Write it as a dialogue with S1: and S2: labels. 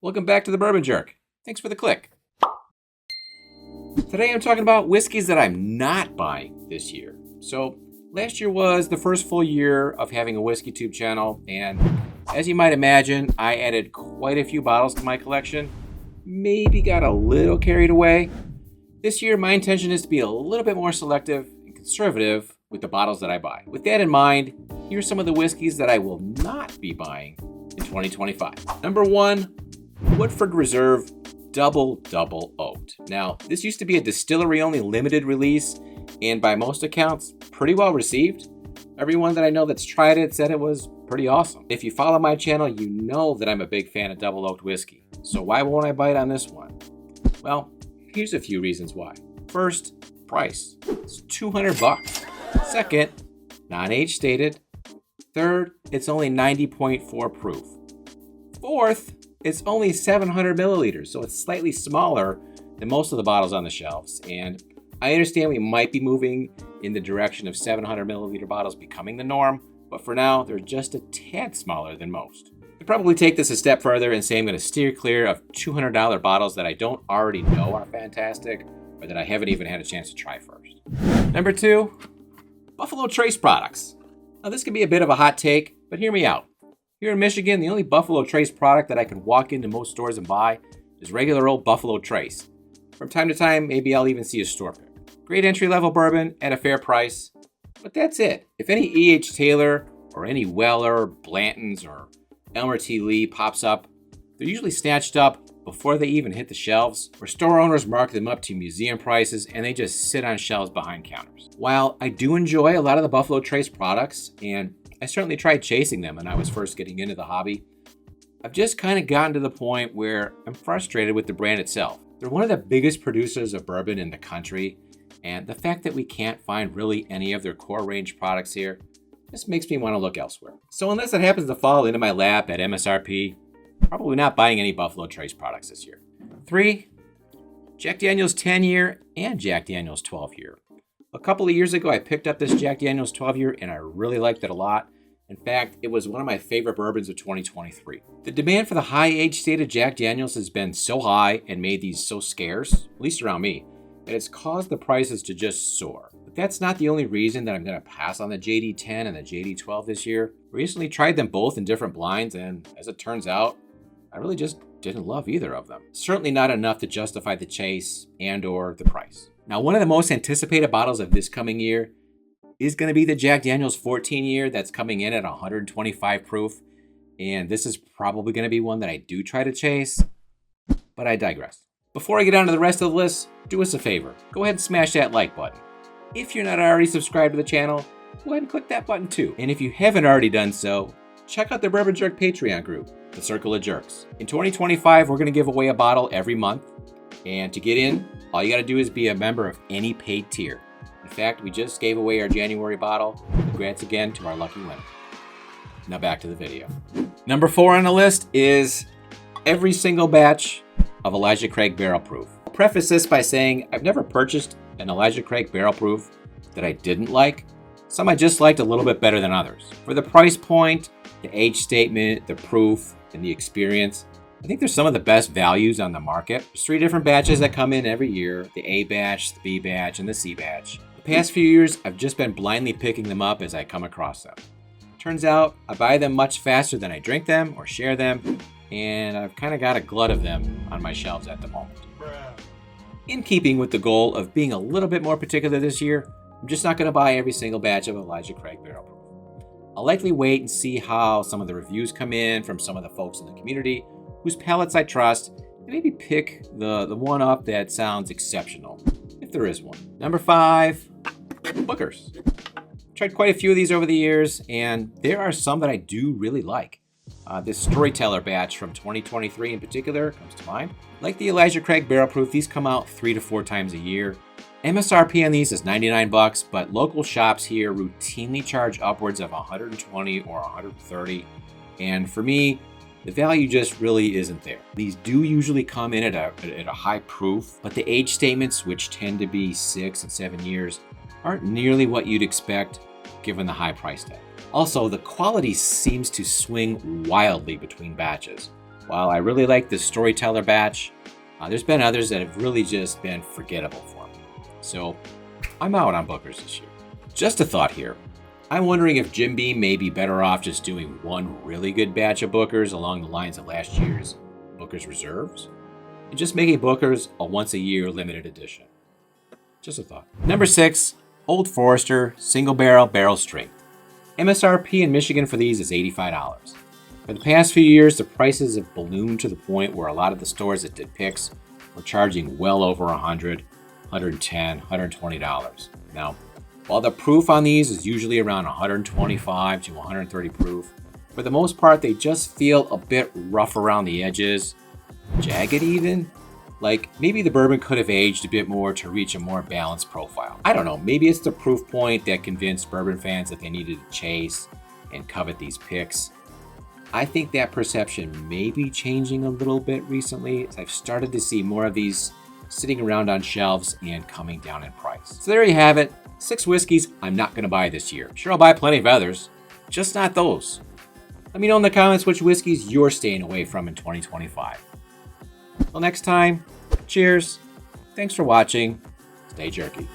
S1: Welcome back to the Bourbon Jerk. Thanks for the click. Today I'm talking about whiskeys that I'm not buying this year. So last year was the first full year of having a WhiskeyTube channel, and as you might imagine, I added quite a few bottles to my collection. Maybe got a little carried away. This year my intention is to be a little bit more selective and conservative with the bottles that I buy. With that in mind, here's some of the whiskeys that I will not be buying in 2025. Number 1, Woodford Reserve Double Oaked. Now, this used to be a distillery-only limited release, and by most accounts, pretty well received. Everyone that I know that's tried it said it was pretty awesome. If you follow my channel, you know that I'm a big fan of double oaked whiskey. So why won't I bite on this one? Well, here's a few reasons why. First, price. It's $200. Second, non-age stated. Third, it's only 90.4 proof. Fourth, it's only 700 milliliters, so it's slightly smaller than most of the bottles on the shelves. And I understand we might be moving in the direction of 700 milliliter bottles becoming the norm, but for now, they're just a tad smaller than most. I'd probably take this a step further and say I'm going to steer clear of $200 bottles that I don't already know are fantastic or that I haven't even had a chance to try first. Number 2, Buffalo Trace products. Now, this can be a bit of a hot take, but hear me out. Here in Michigan, the only Buffalo Trace product that I can walk into most stores and buy is regular old Buffalo Trace. From time to time, maybe I'll even see a store pick. Great entry-level bourbon at a fair price, but that's it. If any E.H. Taylor or any Weller, Blanton's, or Elmer T. Lee pops up, they're usually snatched up before they even hit the shelves, or store owners mark them up to museum prices and they just sit on shelves behind counters. While I do enjoy a lot of the Buffalo Trace products, and I certainly tried chasing them when I was first getting into the hobby, I've just kind of gotten to the point where I'm frustrated with the brand itself. They're one of the biggest producers of bourbon in the country, and the fact that we can't find really any of their core range products here just makes me want to look elsewhere. So unless it happens to fall into my lap at MSRP, probably not buying any Buffalo Trace products this year. 3, Jack Daniel's 10-year and Jack Daniel's 12-year. A couple of years ago, I picked up this Jack Daniel's 12-year and I really liked it a lot. In fact, it was one of my favorite bourbons of 2023. The demand for the high age stated Jack Daniel's has been so high and made these so scarce, at least around me, that it's caused the prices to just soar. But that's not the only reason that I'm going to pass on the JD10 and the JD12 this year. Recently tried them both in different blinds, and as it turns out, I really just didn't love either of them. Certainly not enough to justify the chase and or the price. Now, one of the most anticipated bottles of this coming year is going to be the Jack Daniel's 14-year that's coming in at 125 proof. And this is probably going to be one that I do try to chase, but I digress. Before I get on to the rest of the list, do us a favor. Go ahead and smash that like button. If you're not already subscribed to the channel, go ahead and click that button too. And if you haven't already done so, check out the Bourbon Jerk Patreon group, the Circle of Jerks. In 2025, we're going to give away a bottle every month. And to get in, all you got to do is be a member of any paid tier. In fact, we just gave away our January bottle. Congrats again to our lucky winner. Now back to the video. Number 4 on the list is every single batch of Elijah Craig Barrel Proof. I'll preface this by saying I've never purchased an Elijah Craig Barrel Proof that I didn't like. Some I just liked a little bit better than others. For the price point, the age statement, the proof, and the experience, I think there's some of the best values on the market. There's 3 different batches that come in every year: the A batch, the B batch, and the C batch. The past few years, I've just been blindly picking them up as I come across them. Turns out, I buy them much faster than I drink them or share them, and I've kind of got a glut of them on my shelves at the moment. In keeping with the goal of being a little bit more particular this year, I'm just not going to buy every single batch of Elijah Craig Barrel Proof. I'll likely wait and see how some of the reviews come in from some of the folks in the community whose palates I trust, and maybe pick the one up that sounds exceptional, if there is one. Number 5, Booker's. Tried quite a few of these over the years, and there are some that I do really like. This Storyteller batch from 2023 in particular comes to mind. Like the Elijah Craig Barrel Proof, these come out 3 to 4 times a year. MSRP on these is $99, but local shops here routinely charge upwards of $120 or $130. And for me, the value just really isn't there. These do usually come in at a high proof, but the age statements, which tend to be 6 and 7 years, aren't nearly what you'd expect given the high price tag. Also, the quality seems to swing wildly between batches. While I really like the Storyteller batch, there's been others that have really just been forgettable for me. So I'm out on Bookers this year. Just a thought here. I'm wondering if Jim Beam may be better off just doing one really good batch of Bookers along the lines of last year's Bookers Reserves, and just making Bookers a once-a-year limited edition. Just a thought. Number 6, Old Forester Single Barrel Strength. MSRP in Michigan for these is $85. For the past few years, the prices have ballooned to the point where a lot of the stores that did picks were charging well over $100, $110, $120. Now, while the proof on these is usually around 125 to 130 proof, for the most part, they just feel a bit rough around the edges, jagged even. Like maybe the bourbon could have aged a bit more to reach a more balanced profile. I don't know, maybe it's the proof point that convinced bourbon fans that they needed to chase and covet these picks. I think that perception may be changing a little bit recently, as I've started to see more of these sitting around on shelves and coming down in price. So there you have it, 6 whiskeys I'm not going to buy this year. Sure, I'll buy plenty of others, just not those. Let me know in the comments which whiskeys you're staying away from in 2025. Till next time, cheers, thanks for watching, stay jerky.